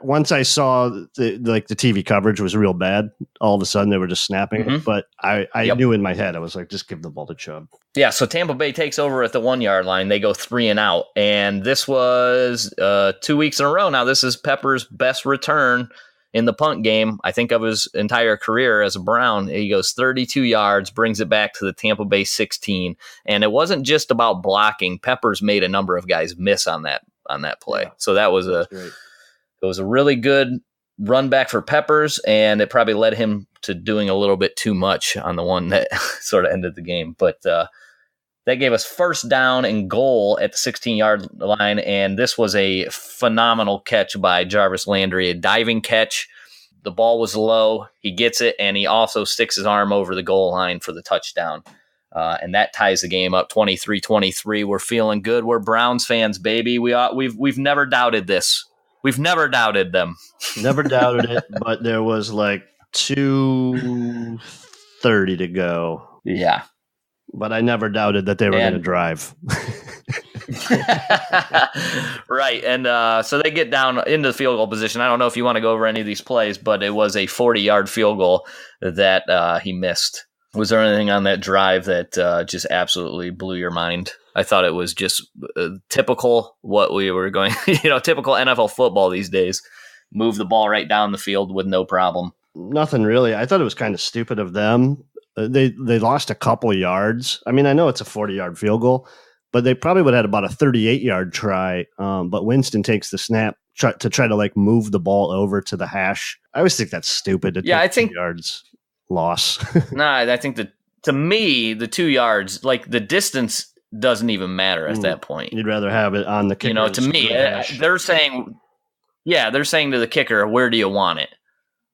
once I saw the TV coverage was real bad, all of a sudden they were just snapping it. But I knew in my head, I was like, just give the ball to Chubb. Yeah. So Tampa Bay takes over at the 1-yard line. They go 3 and out. And this was 2 weeks in a row. Now this is Pepper's best return in the punt game, I think, of his entire career as a Brown. He goes 32 yards, brings it back to the Tampa Bay 16. And it wasn't just about blocking. Peppers made a number of guys miss on that play. Yeah, so that was it was a really good run back for Peppers, and it probably led him to doing a little bit too much on the one that sort of ended the game. But that gave us first down and goal at the 16-yard line, and this was a phenomenal catch by Jarvis Landry, a diving catch. The ball was low. He gets it, and he also sticks his arm over the goal line for the touchdown. And that ties the game up 23-23. We're feeling good. We're Browns fans, baby. We've never doubted this. We've never doubted them. Never doubted it, but there was like 2 30 to go. Yeah. But I never doubted that they were going to drive. Right. And so they get down into the field goal position. I don't know if you want to go over any of these plays, but it was a 40-yard field goal that he missed. Was there anything on that drive that just absolutely blew your mind? I thought it was just typical what we were going, typical NFL football these days. Move the ball right down the field with no problem. Nothing really. I thought it was kind of stupid of them. They lost a couple yards. I mean, I know it's a 40-yard field goal, but they probably would have had about a 38-yard try. But Winston takes the snap to try to like move the ball over to the hash. I always think that's stupid. I think 2 yards loss. I think that to me, the 2 yards, like the distance doesn't even matter at that point. You'd rather have it on the kicker. To me, they're saying to the kicker, where do you want it?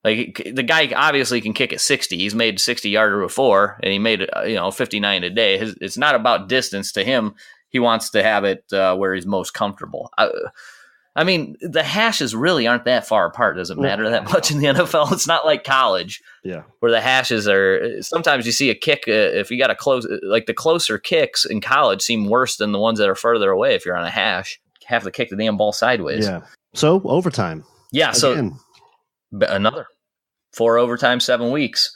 Like the guy obviously can kick at 60. He's made 60-yarder before, and he made 59 today. It's not about distance to him. He wants to have it where he's most comfortable. I mean, the hashes really aren't that far apart. Doesn't matter that much in the NFL. It's not like college, where the hashes are. Sometimes you see a kick if you got a close, like the closer kicks in college seem worse than the ones that are further away. If you're on a hash, you have to kick the damn ball sideways. Yeah. So overtime. Yeah. So another 4 overtime, 7 weeks.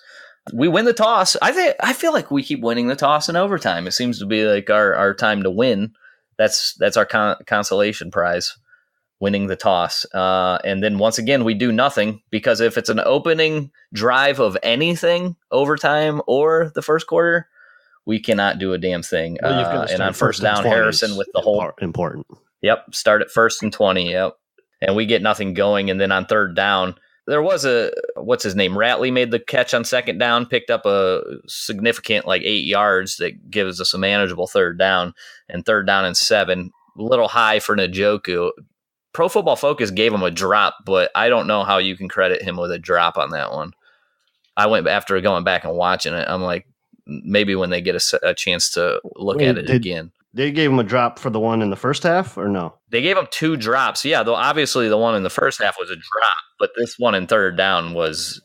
We win the toss. I feel like we keep winning the toss in overtime. It seems to be like our time to win. That's our consolation prize, winning the toss. And then once again, we do nothing, because if it's an opening drive of anything, overtime or the first quarter, we cannot do a damn thing. And on first down, Harrison with the whole important. Yep. Start at 1st and 20. Yep. And we get nothing going. And then on third down, there was what's his name? Ratley made the catch on second down, picked up a significant 8 yards that gives us a manageable third down, and 3rd down and 7, a little high for Njoku. Pro Football Focus gave him a drop, but I don't know how you can credit him with a drop on that one. I went after going back and watching it. I'm like, maybe when they get a chance to look at it again. They gave him a drop for the one in the first half, or no? They gave him 2 drops. Yeah, though obviously the one in the first half was a drop, but this one in third down was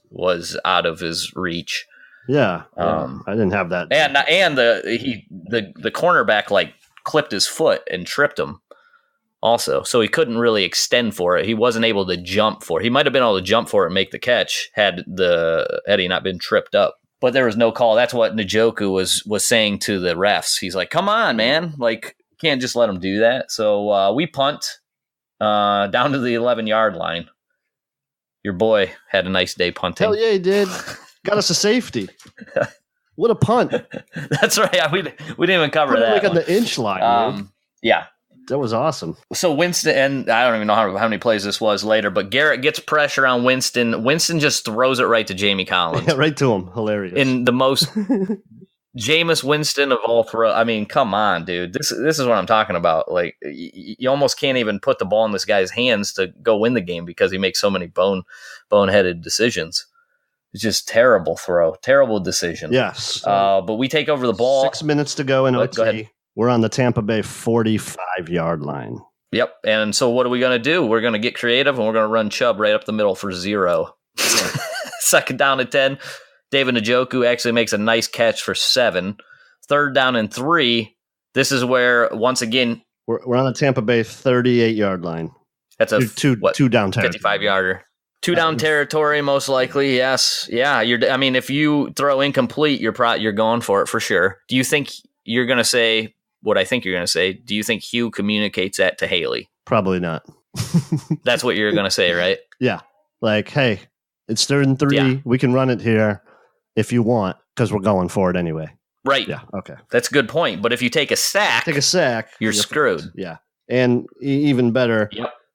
out of his reach. Yeah, I didn't have that. And the cornerback clipped his foot and tripped him also, so he couldn't really extend for it. He wasn't able to jump for it. He might have been able to jump for it and make the catch had he not been tripped up. But there was no call. That's what Njoku was saying to the refs. He's like, come on, man. Like, can't just let him do that. So we punt down to the 11-yard line. Your boy had a nice day punting. Hell yeah, he did. Got us a safety. What a punt. That's right. We didn't even cover that. On the inch line. Yeah. That was awesome. So Winston, and I don't even know how many plays this was later, but Garrett gets pressure on Winston. Winston just throws it right to Jamie Collins. Yeah, right to him. Hilarious. In the most Jameis Winston of all throw. I mean, come on, dude. This is what I'm talking about. Like, you almost can't even put the ball in this guy's hands to go win the game because he makes so many boneheaded decisions. It's just terrible throw, terrible decision. Yes. But we take over the ball. 6 minutes to go in OT. Go ahead. We're on the Tampa Bay 45-yard line. Yep. And so what are we going to do? We're going to get creative, and we're going to run Chubb right up the middle for 0. Second down and 10. David Njoku actually makes a nice catch for 7. 3rd down and 3. This is where, once again, we're on the Tampa Bay 38-yard line. That's a two down territory. 55-yarder. 2 down territory, most likely. Yes. Yeah. If you throw incomplete, you're going for it for sure. Do you think you're going to say what I think you're going to say? Do you think Hugh communicates that to Haley? Probably not. That's what you're going to say, right? Yeah. Like, hey, it's 3rd and 3. Yeah. We can run it here if you want, because we're going for it anyway. Right. Yeah. Okay. That's a good point. But if you take a sack, you're screwed. Yeah. And even better,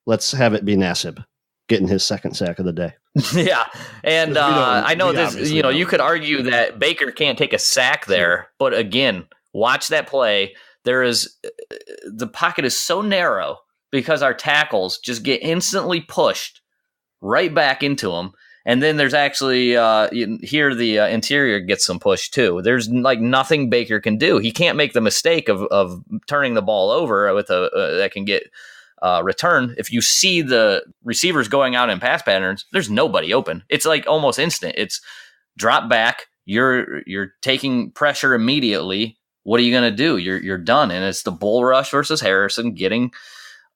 let's have it be Nassib getting his 2nd sack of the day. Yeah. And I know this, you could argue that Baker can't take a sack there, but again, watch that play. The pocket is so narrow because our tackles just get instantly pushed right back into them. And then there's actually here the interior gets some push too. There's nothing Baker can do. He can't make the mistake of turning the ball over with that can get return. If you see the receivers going out in pass patterns, there's nobody open. It's almost instant. It's drop back. you're taking pressure immediately. What are you going to do? You're done. And it's the bull rush versus Harrison getting,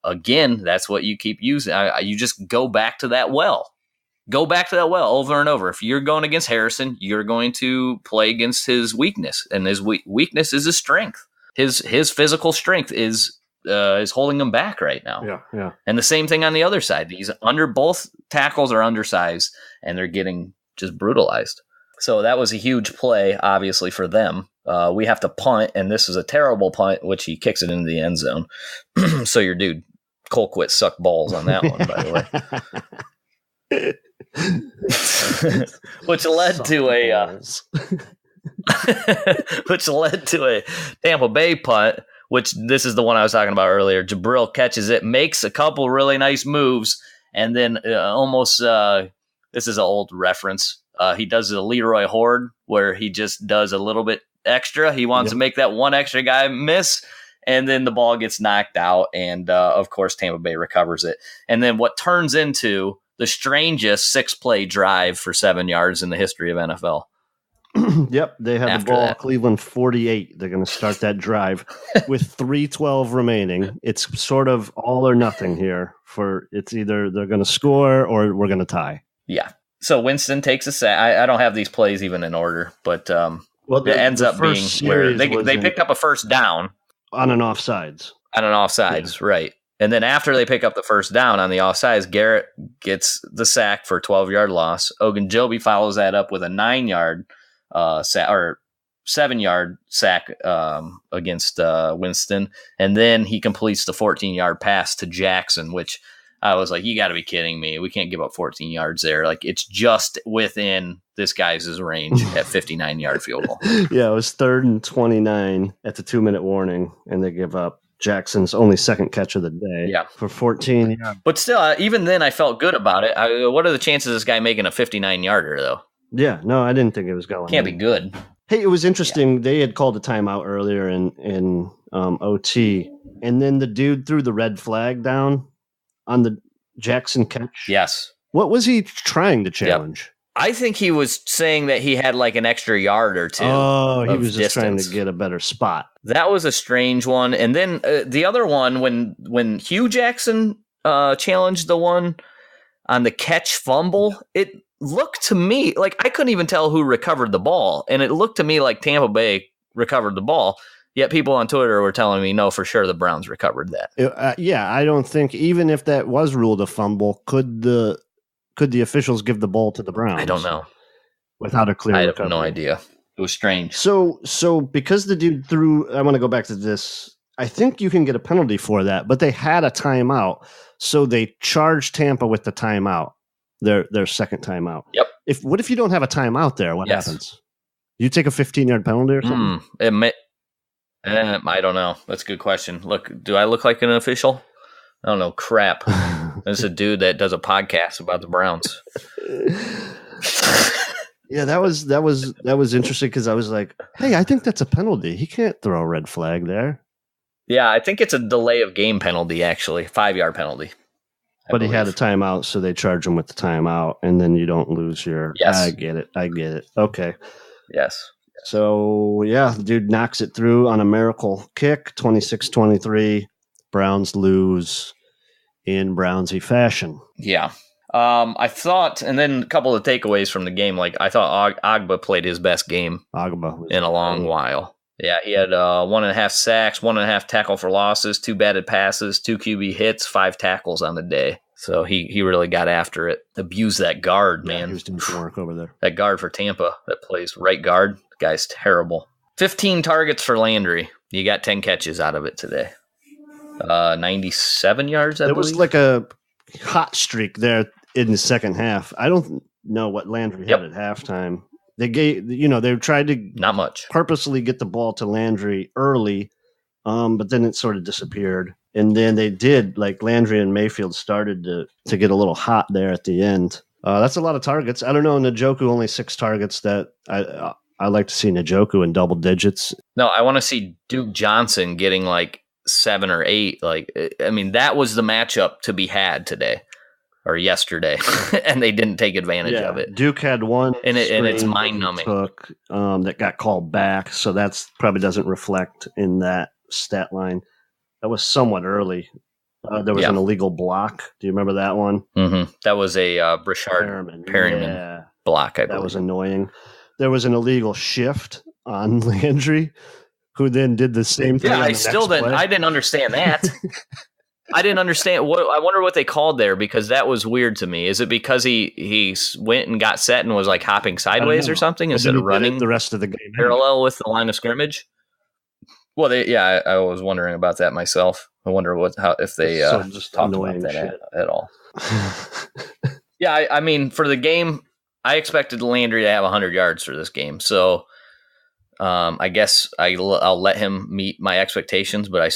again, that's what you keep using. You just go back to that well. Go back to that well over and over. If you're going against Harrison, you're going to play against his weakness, and his weakness is his strength. His physical strength is holding him back right now. Yeah. And the same thing on the other side. Both tackles are undersized, and they're getting just brutalized. So that was a huge play, obviously, for them. We have to punt, and this is a terrible punt, which he kicks it into the end zone. So your dude Colquitt sucked balls on that one, by the way. which led to a Tampa Bay punt, which this is the one I was talking about earlier. Jabril catches it, makes a couple really nice moves, and then this is an old reference. He does a Leroy Horde where he just does a little bit extra. He wants to make that one extra guy miss, and then the ball gets knocked out, and of course Tampa Bay recovers it. And then what turns into the strangest 6-play drive for 7 yards in the history of NFL. Yep, they had the ball. That. Cleveland 48. They're going to start that drive with 3:12 remaining. It's sort of all or nothing here. It's either they're going to score or we're going to tie. Yeah. So Winston takes a sack. I don't have these plays even in order, but it ends up being where they picked up a first down on an offsides. Right. And then after they pick up the first down on the offsides, Garrett gets the sack for a 12-yard loss. Ogunjobi follows that up with a 9-yard or 7-yard sack against Winston. And then he completes the 14-yard pass to Jackson, which I was like, you got to be kidding me. We can't give up 14 yards there. Like, it's just within this guy's range at 59-yard field goal. Yeah, it was 3rd and 29 at the 2-minute warning, and they give up Jackson's only second catch of the day for 14. Yeah. But still, even then, I felt good about it. What are the chances of this guy making a 59-yarder, though? Yeah, no, I didn't think it was going. Can't be good. Hey, it was interesting. Yeah. They had called a timeout earlier in OT, and then the dude threw the red flag down on the Jackson catch. Yes. What was he trying to challenge? Yep. I think he was saying that he had like an extra yard or two. Oh, he was just trying to get a better spot. That was a strange one. And then the other one, when Hugh Jackson challenged the one on the catch fumble, it looked to me like I couldn't even tell who recovered the ball. And it looked to me like Tampa Bay recovered the ball. Yet people on Twitter were telling me, no, for sure the Browns recovered that. Yeah, I don't think, even if that was ruled a fumble, could the officials give the ball to the Browns? I don't know. Without a clear recovery. I have no idea. It was strange. So because the dude threw, I want to go back to this. I think you can get a penalty for that, but they had a timeout. So they charged Tampa with the timeout, their second timeout. Yep. What if you don't have a timeout there? What happens? You take a 15-yard penalty or something? I don't know. That's a good question. Look, do I look like an official? I don't know. Crap. There's a dude that does a podcast about the Browns. Yeah, that was interesting because I was like, hey, I think that's a penalty. He can't throw a red flag there. Yeah, I think it's a delay of game penalty, actually. 5-yard penalty. But he had a timeout, so they charge him with the timeout, and then you don't lose your... Yes. I get it. Okay. Yes. So, yeah, the dude knocks it through on a miracle kick, 26-23. Browns lose in Brownsy fashion. Yeah. I thought, and then a couple of takeaways from the game, like I thought Agba played his best game in a long while. Yeah, he had 1.5 sacks, 1.5 tackle for losses, 2 batted passes, 2 QB hits, 5 tackles on the day. So he really got after it. Abused that guard, man. He was doing some work over there. That guard for Tampa that plays right guard, the guy's terrible. 15 targets for Landry. You got 10 catches out of it today. 97 yards, I believe. There was like a hot streak there in the second half. I don't know what Landry had at halftime. They tried to not much purposely get the ball to Landry early, but then it sort of disappeared. And then they did, like Landry and Mayfield started to get a little hot there at the end. That's a lot of targets. I don't know. Njoku only 6 targets. That I like to see Njoku in double digits. No, I want to see Duke Johnson getting like 7 or 8. Like, I mean, that was the matchup to be had today. or yesterday, and they didn't take advantage of it. Duke had one, and it's mind-numbing. That got called back, so that's probably doesn't reflect in that stat line. That was somewhat early. There was an illegal block. Do you remember that one? Mm-hmm. That was a Brichard Perryman block, I believe. That was annoying. There was an illegal shift on Landry, who then did the same thing. Yeah, I didn't understand that. I didn't understand. I wonder what they called there, because that was weird to me. Is it because he went and got set and was like hopping sideways or something instead of running the rest of the game parallel with the line of scrimmage? Well, I was wondering about that myself. I wonder if they talked about that at all. Yeah, I mean, for the game, I expected Landry to have 100 yards for this game, so I guess I'll let him meet my expectations. But I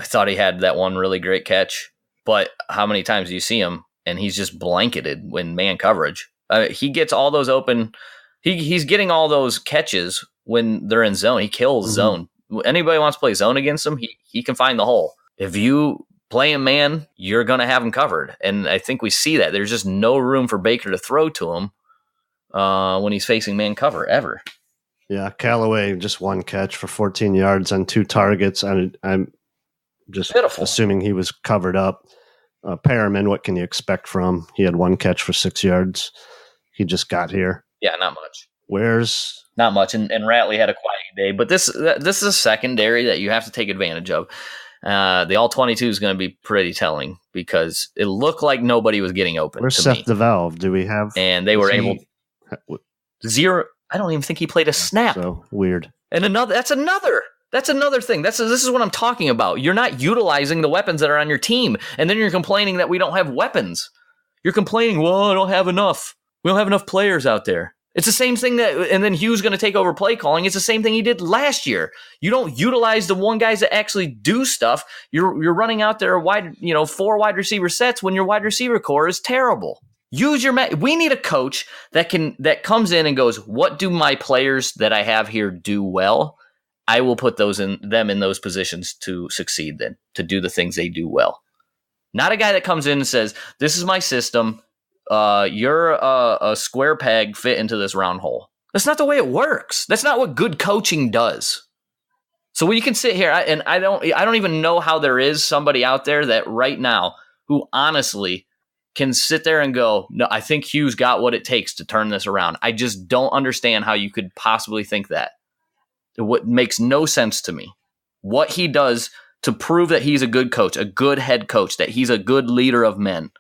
thought he had that one really great catch. But how many times do you see him and he's just blanketed when man coverage? He gets all those open. He's getting all those catches when they're in zone. He kills zone. Anybody wants to play zone against him, he can find the hole. If you play him man, you're going to have him covered. And I think we see that. There's just no room for Baker to throw to him when he's facing man cover ever. Yeah, Callaway just one catch for 14 yards on 2 targets. I'm just assuming he was covered up. Perriman, what can you expect from? He had 1 catch for 6 yards. He just got here. Yeah, not much. Not much, and Ratley had a quiet day. But this is a secondary that you have to take advantage of. The all-22 is going to be pretty telling, because it looked like nobody was getting open. Where's Seth DeValve? Do we have? And they were able 0. I don't even think he played a snap. So weird. And that's another thing. This is what I'm talking about. You're not utilizing the weapons that are on your team, and then you're complaining that we don't have weapons. You're complaining, well, I don't have enough. We don't have enough players out there. It's the same thing and then Hugh's going to take over play calling. It's the same thing he did last year. You don't utilize the one guys that actually do stuff. You're running out there 4 wide receiver sets when your wide receiver core is terrible. Use your we need a coach that comes in and goes, what do my players that I have here do well? I will put them in those positions to succeed, then to do the things they do well. Not a guy that comes in and says, this is my system. You're a square peg fit into this round hole. That's not the way it works. That's not what good coaching does. So when you can sit here, and I don't even know how there is somebody out there that right now who honestly can sit there and go, no, I think Hugh's got what it takes to turn this around. I just don't understand how you could possibly think that. It makes no sense to me. What he does to prove that he's a good coach, a good head coach, that he's a good leader of men.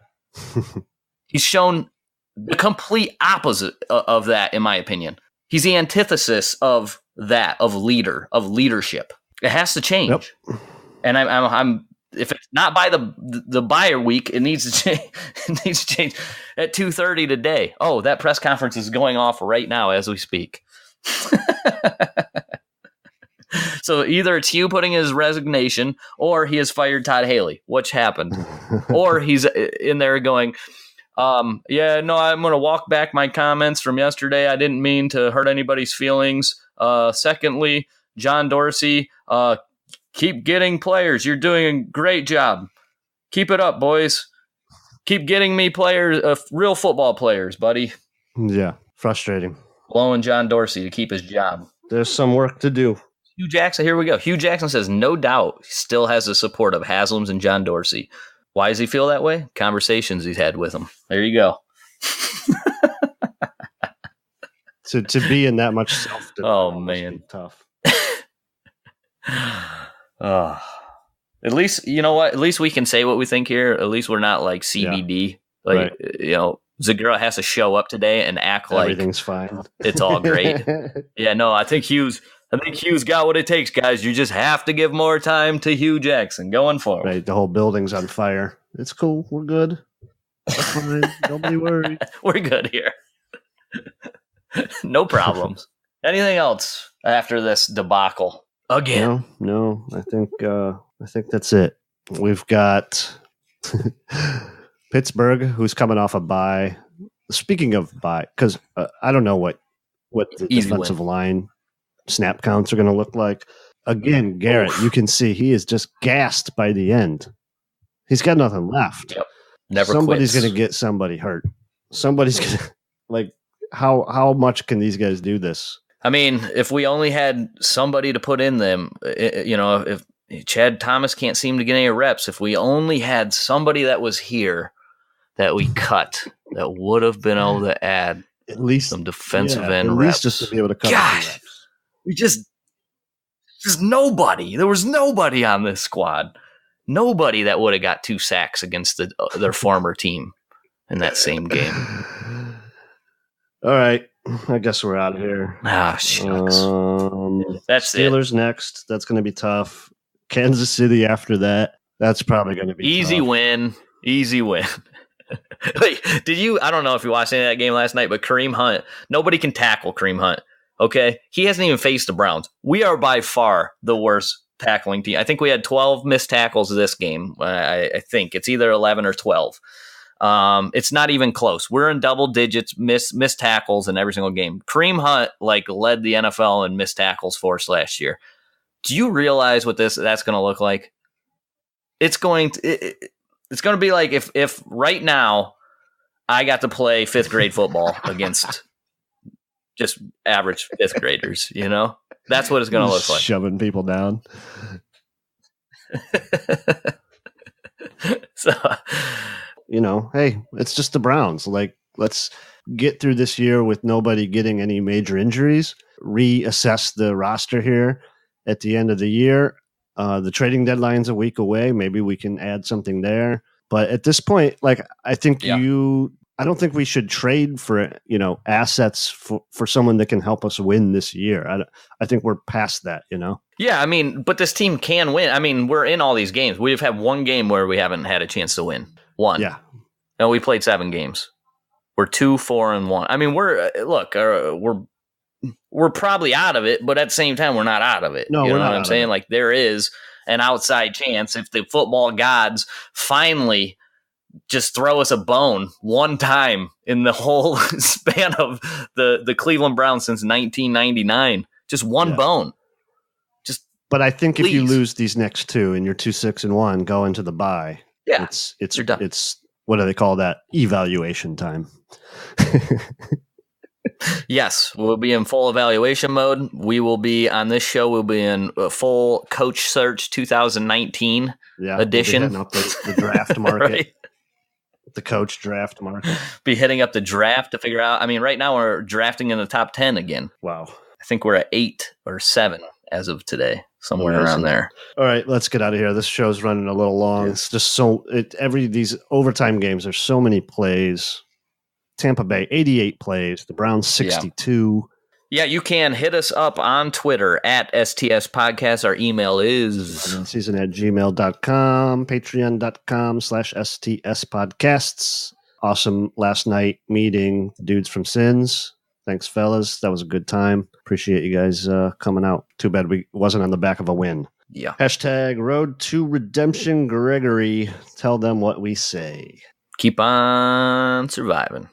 He's shown the complete opposite of that, in my opinion. He's the antithesis of that, of leadership. It has to change. Yep. And I'm if it's not by the bye week, it needs to change. It needs to change at 2:30 today. Oh, that press conference is going off right now as we speak. So either it's Hugh putting his resignation, or he has fired Todd Haley. Which happened? Or he's in there going, I'm going to walk back my comments from yesterday. I didn't mean to hurt anybody's feelings. Secondly, John Dorsey, keep getting players. You're doing a great job. Keep it up, boys. Keep getting me players, real football players, buddy. Yeah, frustrating. Blowing John Dorsey to keep his job. There's some work to do. Hugh Jackson, here we go. Hugh Jackson says, no doubt, he still has the support of Haslam's and John Dorsey. Why does he feel that way? Conversations he's had with them. There you go. to be in that much self-denial. Oh, man. Tough. At least, you know what? At least we can say what we think here. At least we're not like CBD. Yeah. Like, right. Zagura has to show up today and act like everything's fine. It's all great. Yeah, no, I think Hugh's got what it takes, guys. You just have to give more time to Hugh Jackson going forward. Right, the whole building's on fire. It's cool. We're good. We're fine. Don't be worried. We're good here. No problems. Anything else after this debacle? Again? No. I think that's it. We've got Pittsburgh, who's coming off a bye. Speaking of bye, because I don't know what the defensive line snap counts are going to look like. Again, Garrett, you can see he is just gassed by the end. He's got nothing left. Yep. somebody's quits. going to get somebody hurt. Somebody's going to, like, how much can these guys do this? I mean, if we only had somebody to put in them, if Chad Thomas can't seem to get any reps, if we only had somebody that was here that we cut, that would have been able to add at least some defensive end at reps. Least just to be able to cut reps. We just nobody. There was nobody on this squad. Nobody that would have got 2 sacks against their former team in that same game. All right. I guess we're out of here. Ah, shucks. That's Steelers next. That's going to be tough. Kansas City after that. That's probably going to be easy tough. win. Easy win. Like, I don't know if you watched any of that game last night, but Kareem Hunt, nobody can tackle Kareem Hunt. Okay? He hasn't even faced the Browns. We are by far the worst tackling team. I think we had 12 missed tackles this game. I think it's either 11 or 12. It's not even close. We're in double digits, missed tackles in every single game. Kareem Hunt led the NFL in missed tackles force last year. Do you realize what that's going to look like? It's going to be like if right now I got to play 5th grade football against just average 5th graders, that's what it's going to look like. Shoving people down. So, hey, it's just the Browns. Let's get through this year with nobody getting any major injuries, reassess the roster here at the end of the year. The trading deadline's a week away. Maybe we can add something there. But at this point, I think I don't think we should trade for, assets for someone that can help us win this year. I think we're past that, Yeah, I mean, but this team can win. I mean, we're in all these games. We've had one game where we haven't had a chance to win. One. Yeah. No, we played 7 games. We're 2-4-1. I mean, we're probably out of it, but at the same time, we're not out of it. No, you we're know not what I'm saying? Like, there is an outside chance if the football gods finally just throw us a bone one time in the whole span of the Cleveland Browns since 1999. Just one bone. But I think please. If you lose these next 2 and you're 2-6-1, go into the bye. Yeah, you're done. It's what do they call that? Evaluation time. Yes, we'll be in full evaluation mode. We will be on this show. We'll be in a full coach search 2019 edition. We'll be up the draft market. Right? The coach draft market. Be hitting up the draft to figure out. I mean, right now we're drafting in the top 10 again. Wow. I think we're at 8 or 7 as of today, somewhere around there. All right, let's get out of here. This show's running a little long. Yeah. It's just these overtime games, there's so many plays. Tampa Bay, 88 plays. The Browns, 62. Yeah, you can hit us up on Twitter at STS Podcast. Our email is season@gmail.com, patreon.com/STS Podcasts. Awesome last night meeting the dudes from Sins. Thanks, fellas. That was a good time. Appreciate you guys coming out. Too bad we wasn't on the back of a win. Yeah. # Road to Redemption Gregory. Tell them what we say. Keep on surviving.